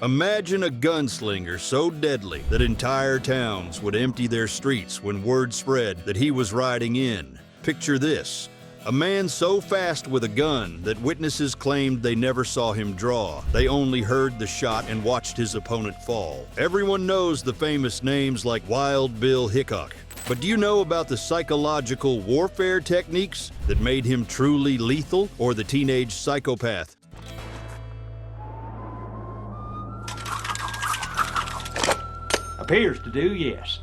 Imagine a gunslinger so deadly that entire towns would empty their streets when word spread that he was riding in. Picture this. A man so fast with a gun that witnesses claimed they never saw him draw. They only heard the shot and watched his opponent fall. Everyone knows the famous names like Wild Bill Hickok. But do you know about the psychological warfare techniques that made him truly lethal, or the teenage psychopath? Appears to do, yes.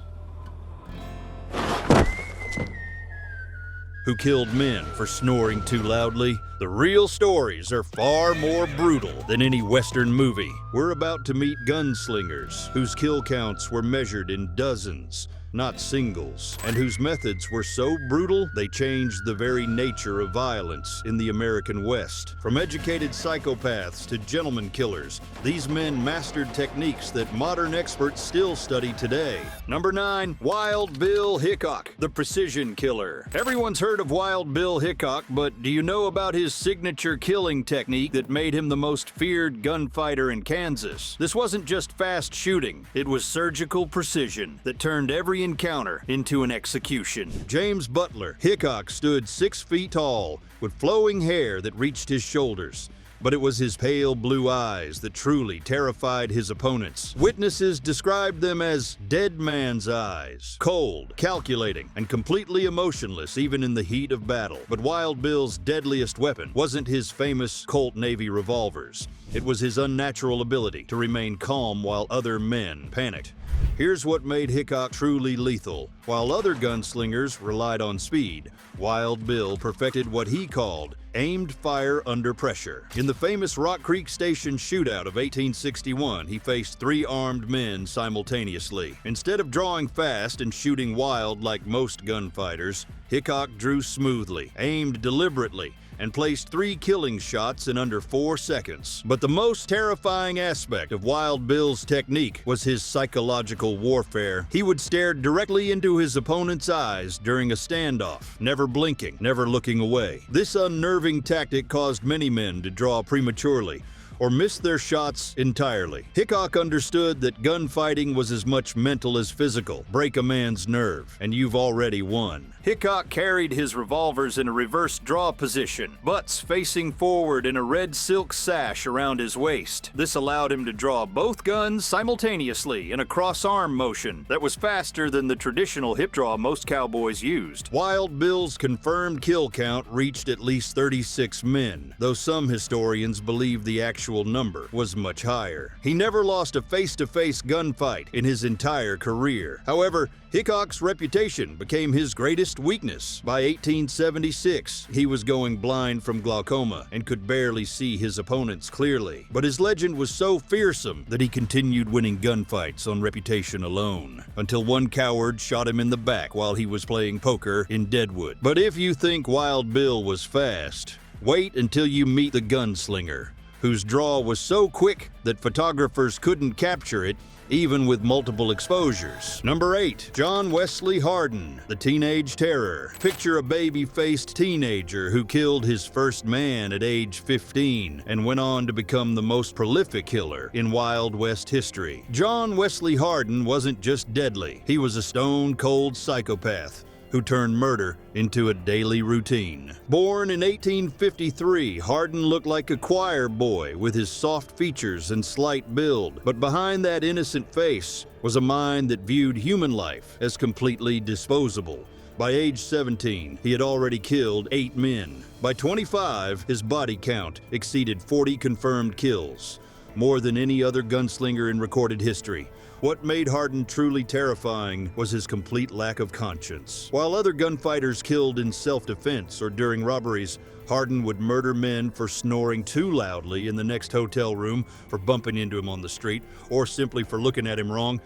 Who killed men for snoring too loudly? The real stories are far more brutal than any Western movie. We're about to meet gunslingers, whose kill counts were measured in dozens, not singles, and whose methods were so brutal they changed the very nature of violence in the American West. From educated psychopaths to gentleman killers, these men mastered techniques that modern experts still study today. Number 9, Wild Bill Hickok, the precision killer. Everyone's heard of Wild Bill Hickok, but do you know about his signature killing technique that made him the most feared gunfighter in Kansas? This wasn't just fast shooting, it was surgical precision that turned every encounter into an execution. James Butler, Hickok stood 6 feet tall with flowing hair that reached his shoulders. But it was his pale blue eyes that truly terrified his opponents. Witnesses described them as dead man's eyes, cold, calculating, and completely emotionless even in the heat of battle. But Wild Bill's deadliest weapon wasn't his famous Colt Navy revolvers. It was his unnatural ability to remain calm while other men panicked. Here's what made Hickok truly lethal. While other gunslingers relied on speed, Wild Bill perfected what he called aimed fire under pressure. In the famous Rock Creek Station shootout of 1861, he faced 3 armed men simultaneously. Instead of drawing fast and shooting wild like most gunfighters, Hickok drew smoothly, aimed deliberately, and placed 3 killing shots in under 4 seconds. But the most terrifying aspect of Wild Bill's technique was his psychological warfare. He would stare directly into his opponent's eyes during a standoff, never blinking, never looking away. This unnerving tactic caused many men to draw prematurely or miss their shots entirely. Hickok understood that gunfighting was as much mental as physical. Break a man's nerve, and you've already won. Hickok carried his revolvers in a reverse draw position, butts facing forward in a red silk sash around his waist. This allowed him to draw both guns simultaneously in a cross-arm motion that was faster than the traditional hip draw most cowboys used. Wild Bill's confirmed kill count reached at least 36 men, though some historians believe the actual number was much higher. He never lost a face-to-face gunfight in his entire career. However, Hickok's reputation became his greatest weakness. By 1876, he was going blind from glaucoma and could barely see his opponents clearly. But his legend was so fearsome that he continued winning gunfights on reputation alone, until one coward shot him in the back while he was playing poker in Deadwood. But if you think Wild Bill was fast, wait until you meet the gunslinger, whose draw was so quick that photographers couldn't capture it even with multiple exposures. Number 8, John Wesley Harden, the teenage terror. Picture a baby-faced teenager who killed his first man at age 15 and went on to become the most prolific killer in Wild West history. John Wesley Harden wasn't just deadly, he was a stone-cold psychopath who turned murder into a daily routine. Born in 1853, Harden looked like a choir boy with his soft features and slight build. But behind that innocent face was a mind that viewed human life as completely disposable. By age 17, he had already killed 8 men. By 25, his body count exceeded 40 confirmed kills, more than any other gunslinger in recorded history. What made Harden truly terrifying was his complete lack of conscience. While other gunfighters killed in self-defense or during robberies, Harden would murder men for snoring too loudly in the next hotel room, for bumping into him on the street, or simply for looking at him wrong.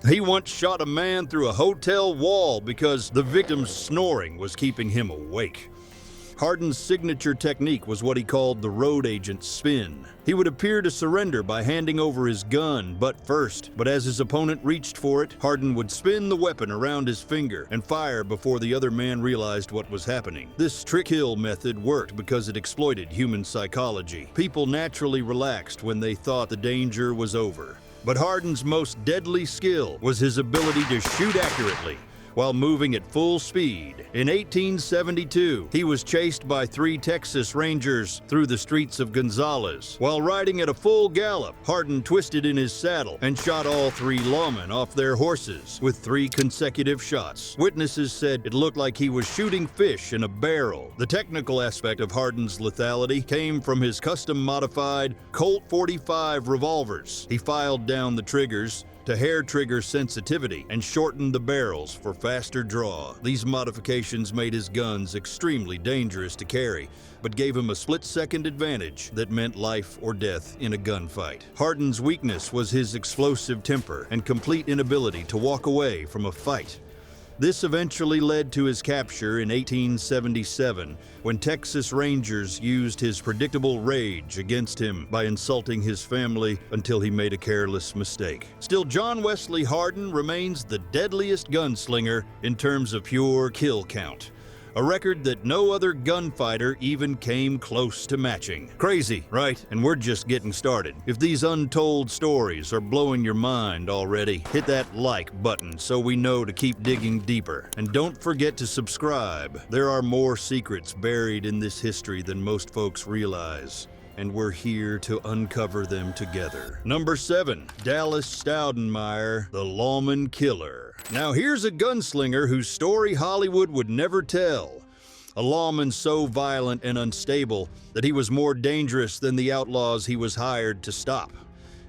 He once shot a man through a hotel wall because the victim's snoring was keeping him awake. Harden's signature technique was what he called the road agent spin. He would appear to surrender by handing over his gun butt first, but as his opponent reached for it, Harden would spin the weapon around his finger and fire before the other man realized what was happening. This trick-kill method worked because it exploited human psychology. People naturally relaxed when they thought the danger was over. But Harden's most deadly skill was his ability to shoot accurately while moving at full speed. In 1872, he was chased by 3 Texas Rangers through the streets of Gonzales. While riding at a full gallop, Harden twisted in his saddle and shot all 3 lawmen off their horses with 3 consecutive shots. Witnesses said it looked like he was shooting fish in a barrel. The technical aspect of Harden's lethality came from his custom-modified Colt 45 revolvers. He filed down the triggers to hair trigger sensitivity and shortened the barrels for faster draw. These modifications made his guns extremely dangerous to carry, but gave him a split-second advantage that meant life or death in a gunfight. Harden's weakness was his explosive temper and complete inability to walk away from a fight. This eventually led to his capture in 1877, when Texas Rangers used his predictable rage against him by insulting his family until he made a careless mistake. Still, John Wesley Harden remains the deadliest gunslinger in terms of pure kill count, a record that no other gunfighter even came close to matching. Crazy, right? And we're just getting started. If these untold stories are blowing your mind already, hit that like button so we know to keep digging deeper. And don't forget to subscribe. There are more secrets buried in this history than most folks realize, and we're here to uncover them together. Number 7, Dallas Stenmire, the lawman killer. Now here's a gunslinger whose story Hollywood would never tell. A lawman so violent and unstable that he was more dangerous than the outlaws he was hired to stop.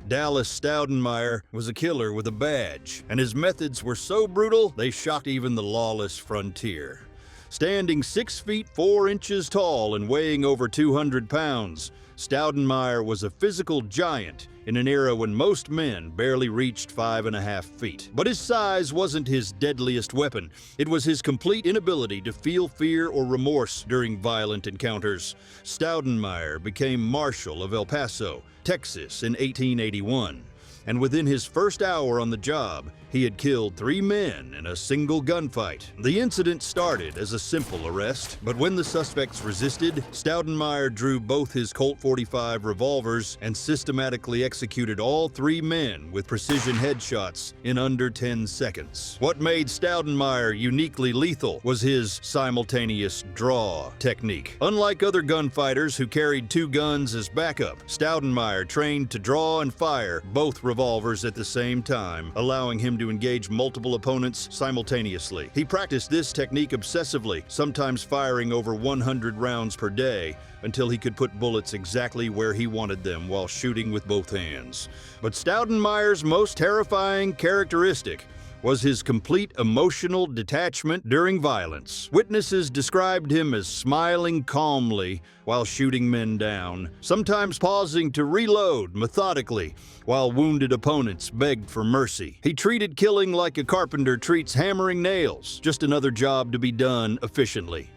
Dallas Stenmire was a killer with a badge, and his methods were so brutal they shocked even the lawless frontier. Standing 6 feet 4 inches tall and weighing over 200 pounds, Stenmire was a physical giant in an era when most men barely reached 5.5 feet. But his size wasn't his deadliest weapon. It was his complete inability to feel fear or remorse during violent encounters. Stenmire became Marshal of El Paso, Texas in 1881. And within his first hour on the job, he had killed 3 men in a single gunfight. The incident started as a simple arrest, but when the suspects resisted, Stenmire drew both his Colt 45 revolvers and systematically executed all 3 men with precision headshots in under 10 seconds. What made Stenmire uniquely lethal was his simultaneous draw technique. Unlike other gunfighters who carried 2 guns as backup, Stenmire trained to draw and fire both revolvers at the same time, allowing him to engage multiple opponents simultaneously. He practiced this technique obsessively, sometimes firing over 100 rounds per day, until he could put bullets exactly where he wanted them while shooting with both hands. But Stenmire's most terrifying characteristic was his complete emotional detachment during violence. Witnesses described him as smiling calmly while shooting men down, sometimes pausing to reload methodically while wounded opponents begged for mercy. He treated killing like a carpenter treats hammering nails, just another job to be done efficiently.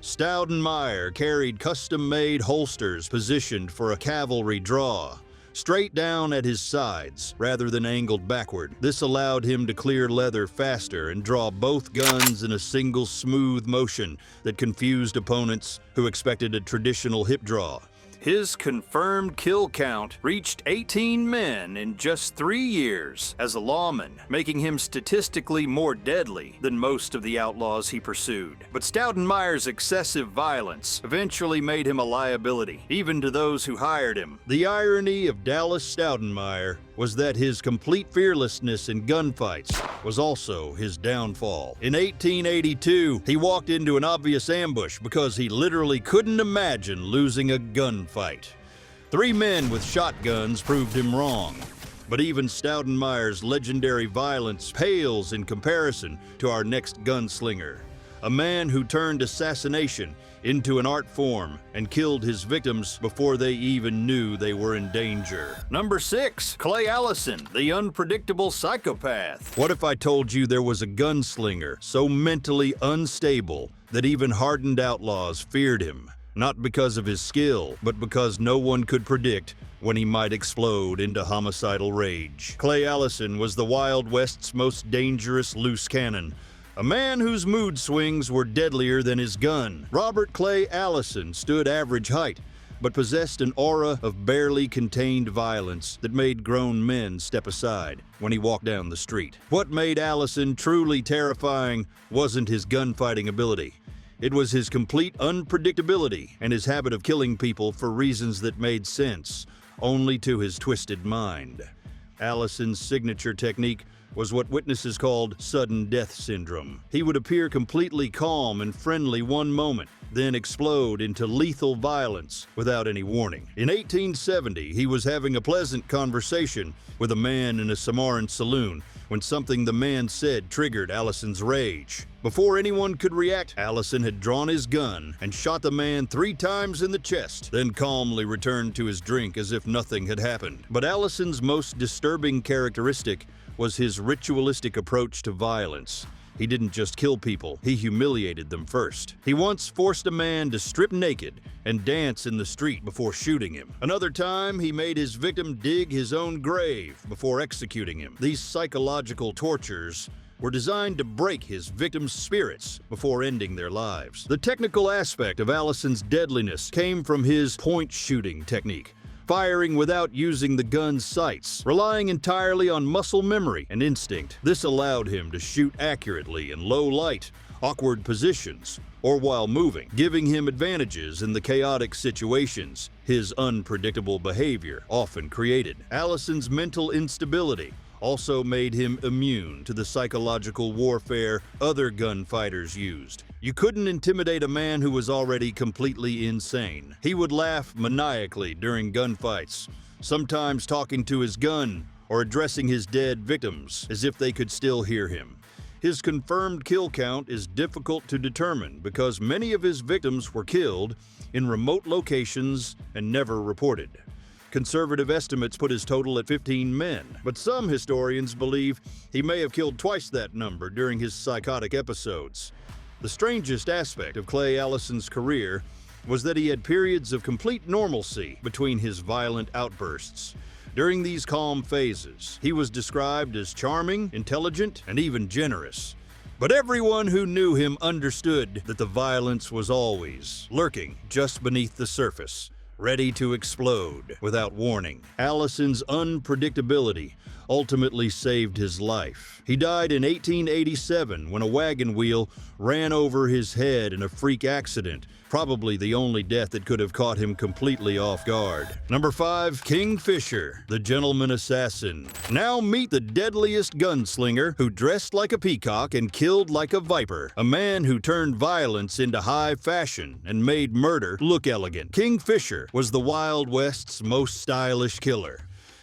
Stenmire carried custom-made holsters positioned for a cavalry draw, straight down at his sides rather than angled backward. This allowed him to clear leather faster and draw both guns in a single smooth motion that confused opponents who expected a traditional hip draw. His confirmed kill count reached 18 men in just 3 years as a lawman, making him statistically more deadly than most of the outlaws he pursued. But Stenmire's excessive violence eventually made him a liability, even to those who hired him. The irony of Dallas Stenmire was that his complete fearlessness in gunfights was also his downfall. In 1882, he walked into an obvious ambush because he literally couldn't imagine losing a gunfight. 3 men with shotguns proved him wrong. But even Stenmire's legendary violence pales in comparison to our next gunslinger, a man who turned assassination into an art form and killed his victims before they even knew they were in danger. Number 6, Klay Allison, the unpredictable psychopath. What if I told you there was a gunslinger so mentally unstable that even hardened outlaws feared him, not because of his skill, but because no one could predict when he might explode into homicidal rage. Klay Allison was the Wild West's most dangerous loose cannon, a man whose mood swings were deadlier than his gun. Robert Klay Allison stood average height, but possessed an aura of barely contained violence that made grown men step aside when he walked down the street. What made Allison truly terrifying wasn't his gunfighting ability. It was his complete unpredictability and his habit of killing people for reasons that made sense only to his twisted mind. Allison's signature technique was what witnesses called sudden death syndrome. He would appear completely calm and friendly one moment, then explode into lethal violence without any warning. In 1870, he was having a pleasant conversation with a man in a Samarran saloon when something the man said triggered Allison's rage. Before anyone could react, Allison had drawn his gun and shot the man 3 times in the chest, then calmly returned to his drink as if nothing had happened. But Allison's most disturbing characteristic was his ritualistic approach to violence. He didn't just kill people, he humiliated them first. He once forced a man to strip naked and dance in the street before shooting him. Another time, he made his victim dig his own grave before executing him. These psychological tortures were designed to break his victims' spirits before ending their lives. The technical aspect of Allison's deadliness came from his point shooting technique, firing without using the gun's sights, relying entirely on muscle memory and instinct. This allowed him to shoot accurately in low light, awkward positions, or while moving, giving him advantages in the chaotic situations his unpredictable behavior often created. Allison's mental instability also made him immune to the psychological warfare other gunfighters used. You couldn't intimidate a man who was already completely insane. He would laugh maniacally during gunfights, sometimes talking to his gun or addressing his dead victims as if they could still hear him. His confirmed kill count is difficult to determine because many of his victims were killed in remote locations and never reported. Conservative estimates put his total at 15 men, but some historians believe he may have killed twice that number during his psychotic episodes. The strangest aspect of Klay Allison's career was that he had periods of complete normalcy between his violent outbursts. During these calm phases, he was described as charming, intelligent, and even generous. But everyone who knew him understood that the violence was always lurking just beneath the surface, ready to explode without warning. Allison's unpredictability ultimately saved his life. He died in 1887 when a wagon wheel ran over his head in a freak accident, probably the only death that could have caught him completely off guard. Number 5, King Fischer, the gentleman assassin. Now meet the deadliest gunslinger who dressed like a peacock and killed like a viper, a man who turned violence into high fashion and made murder look elegant. King Fischer was the Wild West's most stylish killer,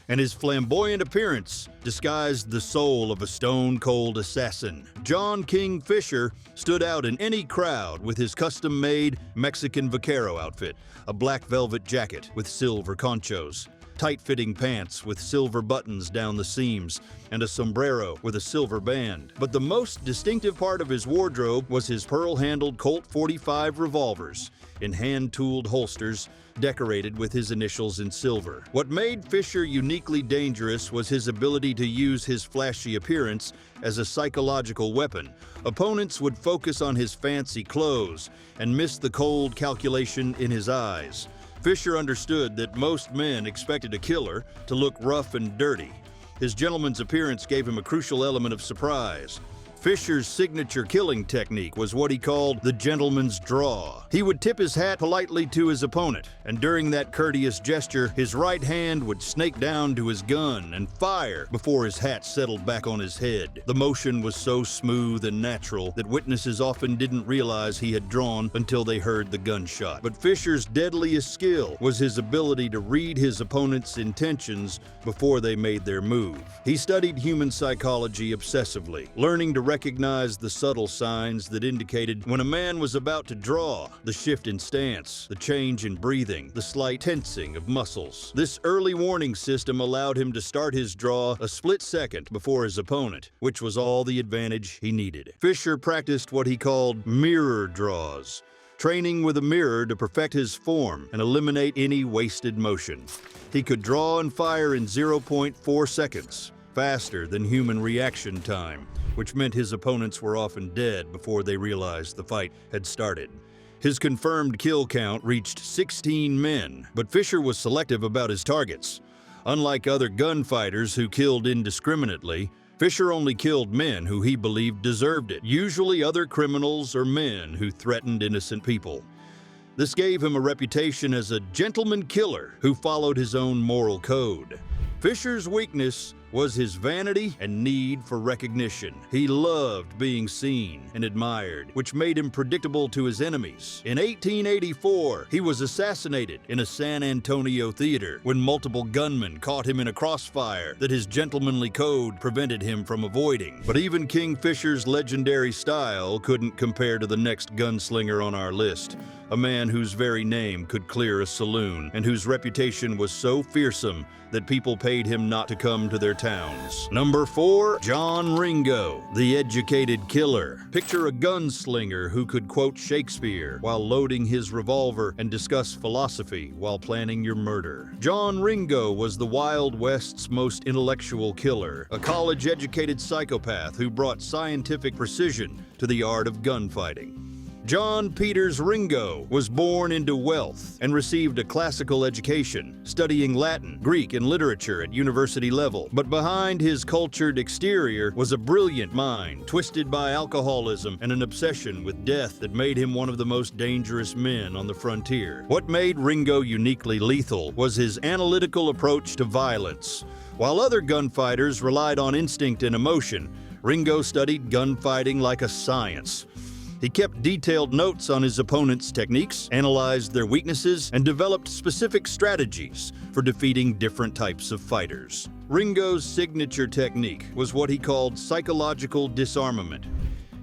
and his flamboyant appearance disguised the soul of a stone-cold assassin. John King Fischer stood out in any crowd with his custom-made Mexican vaquero outfit, a black velvet jacket with silver conchos, tight-fitting pants with silver buttons down the seams, and a sombrero with a silver band. But the most distinctive part of his wardrobe was his pearl-handled Colt .45 revolvers in hand-tooled holsters decorated with his initials in silver. What made Fischer uniquely dangerous was his ability to use his flashy appearance as a psychological weapon. Opponents would focus on his fancy clothes and miss the cold calculation in his eyes. Fischer understood that most men expected a killer to look rough and dirty. His gentleman's appearance gave him a crucial element of surprise. Fischer's signature killing technique was what he called the gentleman's draw. He would tip his hat politely to his opponent, and during that courteous gesture, his right hand would snake down to his gun and fire before his hat settled back on his head. The motion was so smooth and natural that witnesses often didn't realize he had drawn until they heard the gunshot. But Fischer's deadliest skill was his ability to read his opponent's intentions before they made their move. He studied human psychology obsessively, learning to recognized the subtle signs that indicated when a man was about to draw, the shift in stance, the change in breathing, the slight tensing of muscles. This early warning system allowed him to start his draw a split second before his opponent, which was all the advantage he needed. Fischer practiced what he called mirror draws, training with a mirror to perfect his form and eliminate any wasted motion. He could draw and fire in 0.4 seconds, faster than human reaction time, which meant his opponents were often dead before they realized the fight had started. His confirmed kill count reached 16 men, but Fischer was selective about his targets. Unlike other gunfighters who killed indiscriminately, Fischer only killed men who he believed deserved it, usually other criminals or men who threatened innocent people. This gave him a reputation as a gentleman killer who followed his own moral code. Fischer's weakness was his vanity and need for recognition. He loved being seen and admired, which made him predictable to his enemies. In 1884, he was assassinated in a San Antonio theater when multiple gunmen caught him in a crossfire that his gentlemanly code prevented him from avoiding. But even King Fischer's legendary style couldn't compare to the next gunslinger on our list, a man whose very name could clear a saloon and whose reputation was so fearsome that people paid him not to come to their towns. Number 4, John Ringo, the educated killer. Picture a gunslinger who could quote Shakespeare while loading his revolver and discuss philosophy while planning your murder. John Ringo was the Wild West's most intellectual killer, a college-educated psychopath who brought scientific precision to the art of gunfighting. John Peters Ringo was born into wealth and received a classical education, studying Latin, Greek, and literature at university level. But behind his cultured exterior was a brilliant mind, twisted by alcoholism and an obsession with death that made him one of the most dangerous men on the frontier. What made Ringo uniquely lethal was his analytical approach to violence. While other gunfighters relied on instinct and emotion, Ringo studied gunfighting like a science. He kept detailed notes on his opponent's techniques, analyzed their weaknesses, and developed specific strategies for defeating different types of fighters. Ringo's signature technique was what he called psychological disarmament.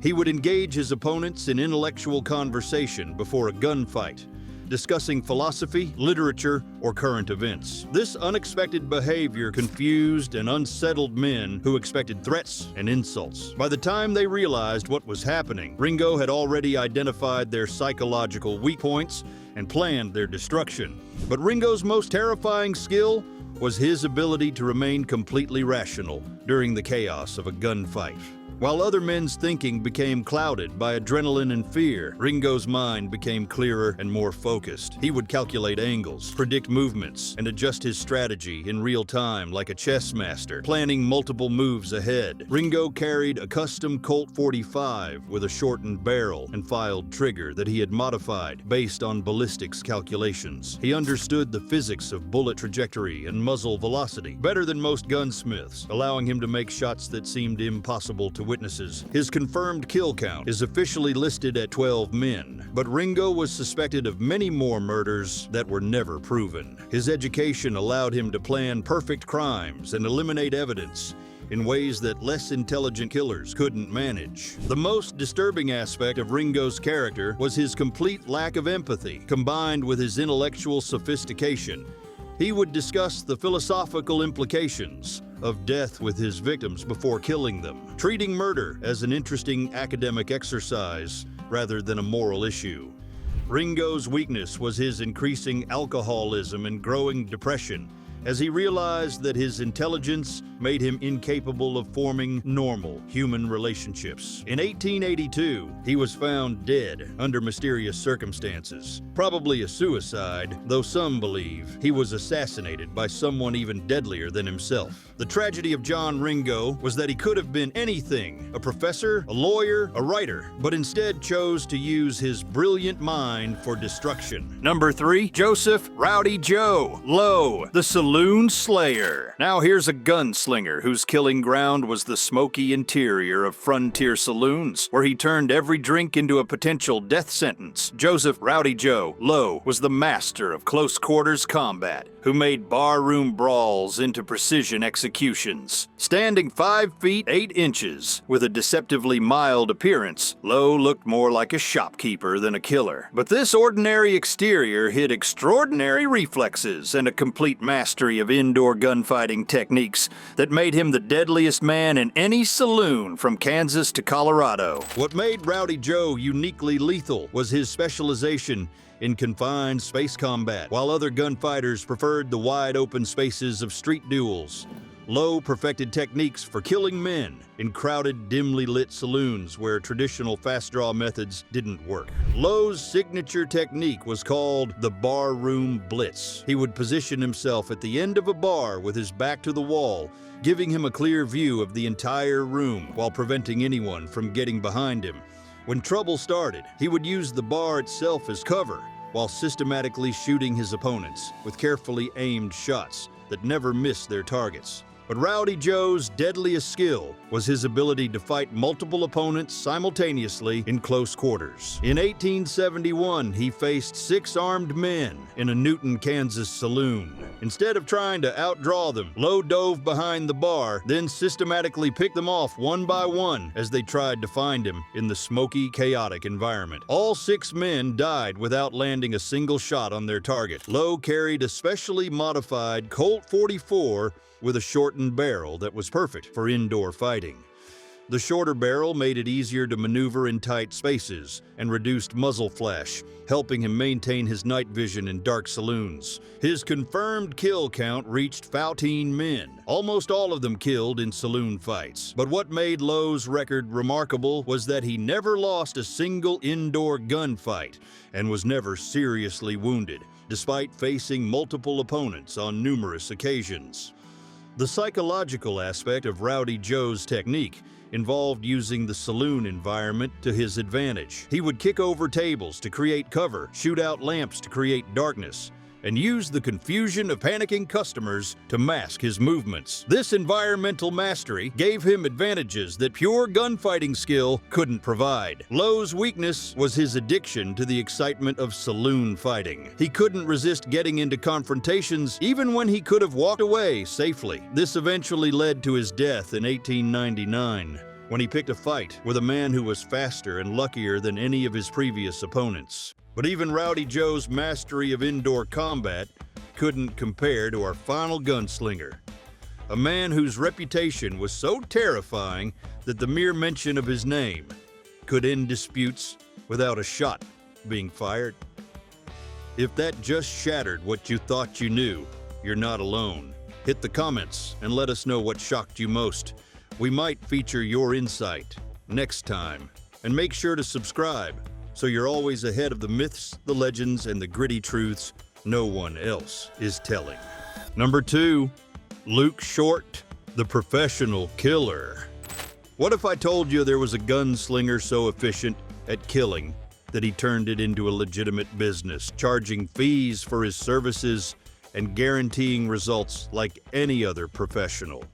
He would engage his opponents in intellectual conversation before a gunfight, discussing philosophy, literature, or current events. This unexpected behavior confused and unsettled men who expected threats and insults. By the time they realized what was happening, Ringo had already identified their psychological weak points and planned their destruction. But Ringo's most terrifying skill was his ability to remain completely rational during the chaos of a gunfight. While other men's thinking became clouded by adrenaline and fear, Ringo's mind became clearer and more focused. He would calculate angles, predict movements, and adjust his strategy in real time like a chess master, planning multiple moves ahead. Ringo carried a custom Colt 45 with a shortened barrel and filed trigger that he had modified based on ballistics calculations. He understood the physics of bullet trajectory and muzzle velocity better than most gunsmiths, allowing him to make shots that seemed impossible to witnesses. His confirmed kill count is officially listed at 12 men, but Ringo was suspected of many more murders that were never proven. His education allowed him to plan perfect crimes and eliminate evidence in ways that less intelligent killers couldn't manage. The most disturbing aspect of Ringo's character was his complete lack of empathy, combined with his intellectual sophistication. He would discuss the philosophical implications of death with his victims before killing them, treating murder as an interesting academic exercise rather than a moral issue. Ringo's weakness was his increasing alcoholism and growing depression, as he realized that his intelligence made him incapable of forming normal human relationships. In 1882, he was found dead under mysterious circumstances. Probably a suicide, though some believe he was assassinated by someone even deadlier than himself. The tragedy of John Ringo was that he could have been anything: a professor, a lawyer, a writer, but instead chose to use his brilliant mind for destruction. Number 3, Joseph Rowdy Joe Low, the Saloon Slayer. Now here's a gunslinger whose killing ground was the smoky interior of frontier saloons, where he turned every drink into a potential death sentence. Joseph Rowdy Joe Low was the master of close quarters combat, who made barroom brawls into precision executions. Standing 5 feet 8 inches, with a deceptively mild appearance, Low looked more like a shopkeeper than a killer. But this ordinary exterior hid extraordinary reflexes and a complete mastery of indoor gunfighting techniques that made him the deadliest man in any saloon from Kansas to Colorado. What made Rowdy Joe uniquely lethal was his specialization in confined space combat. While other gunfighters preferred the wide-open spaces of street duels, Low perfected techniques for killing men in crowded, dimly lit saloons where traditional fast-draw methods didn't work. Low's signature technique was called the barroom blitz. He would position himself at the end of a bar with his back to the wall, giving him a clear view of the entire room while preventing anyone from getting behind him. When trouble started, he would use the bar itself as cover while systematically shooting his opponents with carefully aimed shots that never missed their targets. But Rowdy Joe's deadliest skill was his ability to fight multiple opponents simultaneously in close quarters. In 1871, he faced 6 armed men in a Newton, Kansas saloon. Instead of trying to outdraw them, Low dove behind the bar, then systematically picked them off one by one as they tried to find him in the smoky, chaotic environment. All 6 men died without landing a single shot on their target. Low carried a specially modified Colt 44 with a shortened barrel that was perfect for indoor fighting. The shorter barrel made it easier to maneuver in tight spaces and reduced muzzle flash, helping him maintain his night vision in dark saloons. His confirmed kill count reached 14 men, almost all of them killed in saloon fights. But what made Low's record remarkable was that he never lost a single indoor gunfight and was never seriously wounded, despite facing multiple opponents on numerous occasions. The psychological aspect of Rowdy Joe's technique involved using the saloon environment to his advantage. He would kick over tables to create cover, shoot out lamps to create darkness, and use the confusion of panicking customers to mask his movements. This environmental mastery gave him advantages that pure gunfighting skill couldn't provide. Low's weakness was his addiction to the excitement of saloon fighting. He couldn't resist getting into confrontations even when he could have walked away safely. This eventually led to his death in 1899. When he picked a fight with a man who was faster and luckier than any of his previous opponents. But even Rowdy Joe's mastery of indoor combat couldn't compare to our final gunslinger, a man whose reputation was so terrifying that the mere mention of his name could end disputes without a shot being fired. If that just shattered what you thought you knew, you're not alone. Hit the comments and let us know what shocked you most. We might feature your insight next time. And make sure to subscribe so you're always ahead of the myths, the legends, and the gritty truths no one else is telling. Number 2, Luke Short, the professional killer. What if I told you there was a gunslinger so efficient at killing that he turned it into a legitimate business, charging fees for his services and guaranteeing results like any other professional?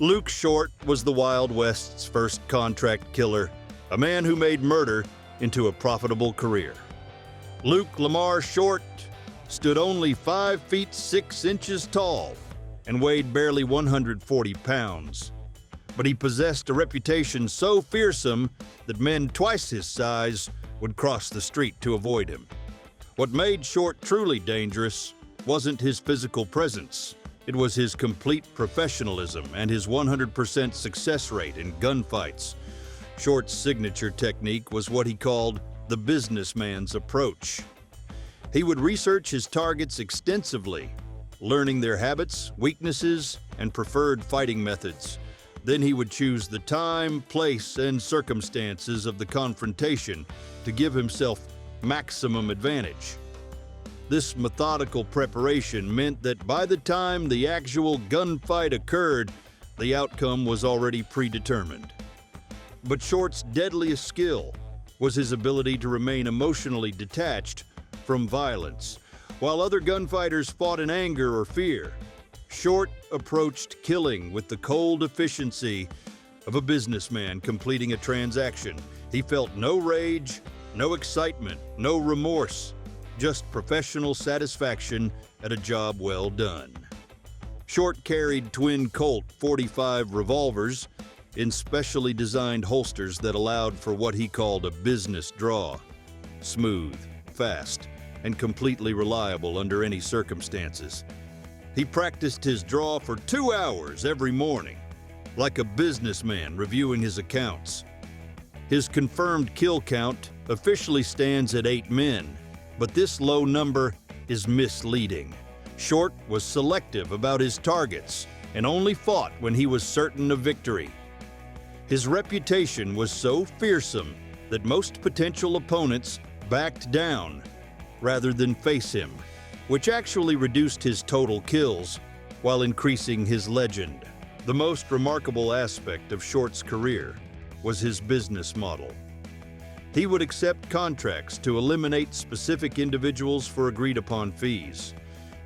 Luke Short was the Wild West's first contract killer, a man who made murder into a profitable career. Luke Lamar Short stood only 5 feet 6 inches tall and weighed barely 140 pounds. But he possessed a reputation so fearsome that men twice his size would cross the street to avoid him. What made Short truly dangerous wasn't his physical presence. It was his complete professionalism and his 100% success rate in gunfights. Short's signature technique was what he called the businessman's approach. He would research his targets extensively, learning their habits, weaknesses, and preferred fighting methods. Then he would choose the time, place, and circumstances of the confrontation to give himself maximum advantage. This methodical preparation meant that by the time the actual gunfight occurred, the outcome was already predetermined. But Short's deadliest skill was his ability to remain emotionally detached from violence. While other gunfighters fought in anger or fear, Short approached killing with the cold efficiency of a businessman completing a transaction. He felt no rage, no excitement, no remorse, just professional satisfaction at a job well done. Short carried twin Colt .45 revolvers in specially designed holsters that allowed for what he called a business draw. Smooth, fast, and completely reliable under any circumstances. He practiced his draw for 2 hours every morning, like a businessman reviewing his accounts. His confirmed kill count officially stands at 8 men, but this low number is misleading. Short was selective about his targets and only fought when he was certain of victory. His reputation was so fearsome that most potential opponents backed down rather than face him, which actually reduced his total kills while increasing his legend. The most remarkable aspect of Short's career was his business model. He would accept contracts to eliminate specific individuals for agreed-upon fees,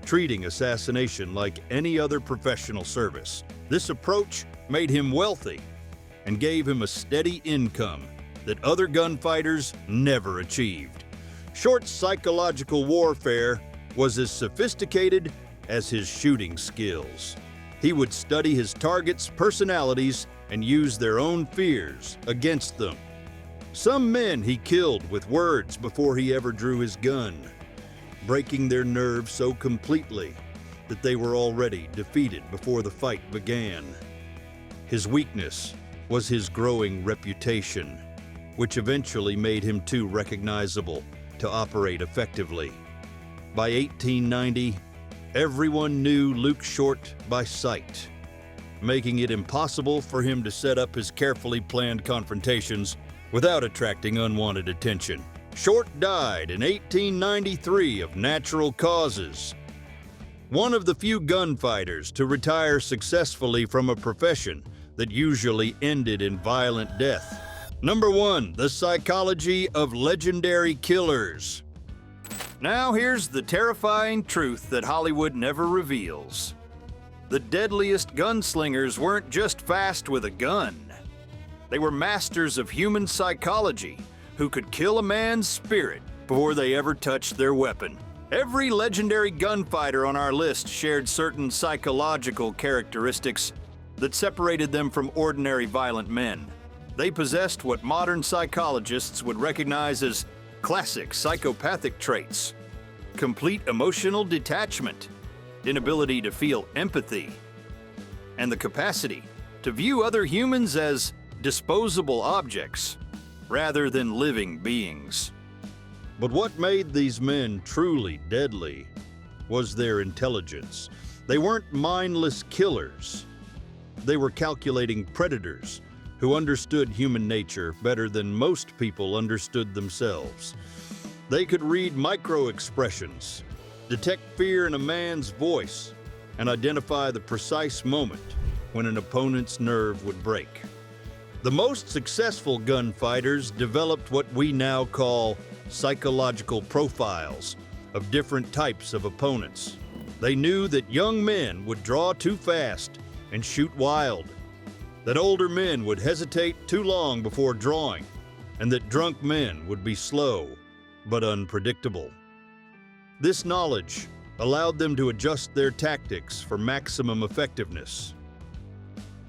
treating assassination like any other professional service. This approach made him wealthy and gave him a steady income that other gunfighters never achieved. Short's psychological warfare was as sophisticated as his shooting skills. He would study his targets' personalities and use their own fears against them. Some men he killed with words before he ever drew his gun, breaking their nerves so completely that they were already defeated before the fight began. His weakness was his growing reputation, which eventually made him too recognizable to operate effectively. By 1890, everyone knew Luke Short by sight, making it impossible for him to set up his carefully planned confrontations without attracting unwanted attention. Short died in 1893 of natural causes. One of the few gunfighters to retire successfully from a profession that usually ended in violent death. Number 1, the psychology of legendary killers. Now here's the terrifying truth that Hollywood never reveals. The deadliest gunslingers weren't just fast with a gun. They were masters of human psychology who could kill a man's spirit before they ever touched their weapon. Every legendary gunfighter on our list shared certain psychological characteristics that separated them from ordinary violent men. They possessed what modern psychologists would recognize as classic psychopathic traits: complete emotional detachment, inability to feel empathy, and the capacity to view other humans as disposable objects rather than living beings. But what made these men truly deadly was their intelligence. They weren't mindless killers. They were calculating predators who understood human nature better than most people understood themselves. They could read micro-expressions, detect fear in a man's voice, and identify the precise moment when an opponent's nerve would break. The most successful gunfighters developed what we now call psychological profiles of different types of opponents. They knew that young men would draw too fast and shoot wild, that older men would hesitate too long before drawing, and that drunk men would be slow but unpredictable. This knowledge allowed them to adjust their tactics for maximum effectiveness.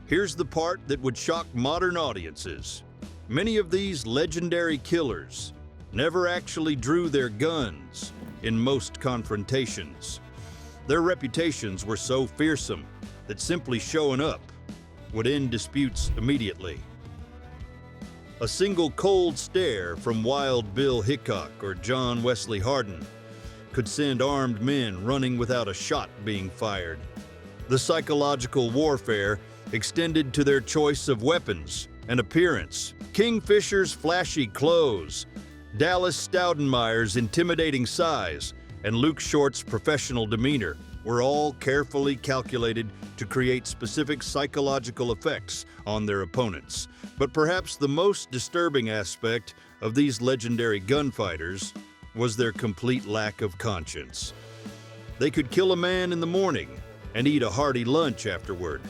Here's the part that would shock modern audiences. Many of these legendary killers never actually drew their guns in most confrontations. Their reputations were so fearsome that simply showing up would end disputes immediately. A single cold stare from Wild Bill Hickok or John Wesley Harden could send armed men running without a shot being fired. The psychological warfare extended to their choice of weapons and appearance. King Fischer's flashy clothes, Dallas Stenmire's intimidating size, and Luke Short's professional demeanor were all carefully calculated to create specific psychological effects on their opponents. But perhaps the most disturbing aspect of these legendary gunfighters was their complete lack of conscience. They could kill a man in the morning and eat a hearty lunch afterward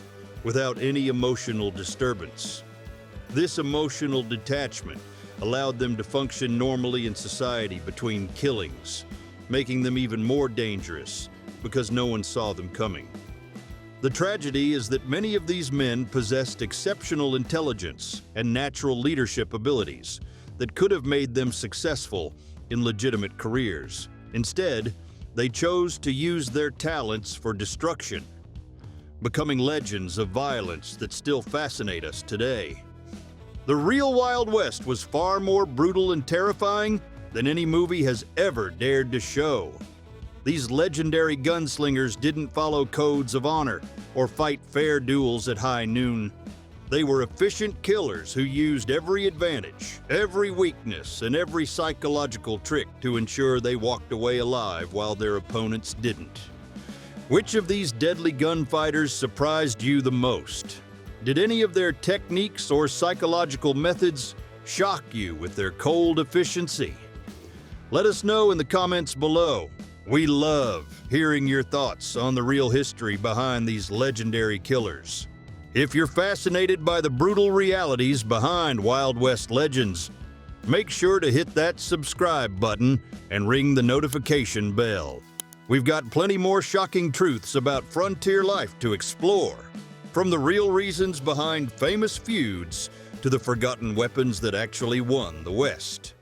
without any emotional disturbance. This emotional detachment allowed them to function normally in society between killings, making them even more dangerous because no one saw them coming. The tragedy is that many of these men possessed exceptional intelligence and natural leadership abilities that could have made them successful in legitimate careers. Instead, they chose to use their talents for destruction, becoming legends of violence that still fascinate us today. The real Wild West was far more brutal and terrifying than any movie has ever dared to show. These legendary gunslingers didn't follow codes of honor or fight fair duels at high noon. They were efficient killers who used every advantage, every weakness, and every psychological trick to ensure they walked away alive while their opponents didn't. Which of these deadly gunfighters surprised you the most? Did any of their techniques or psychological methods shock you with their cold efficiency? Let us know in the comments below. We love hearing your thoughts on the real history behind these legendary killers. If you're fascinated by the brutal realities behind Wild West legends, make sure to hit that subscribe button and ring the notification bell. We've got plenty more shocking truths about frontier life to explore, from the real reasons behind famous feuds to the forgotten weapons that actually won the West.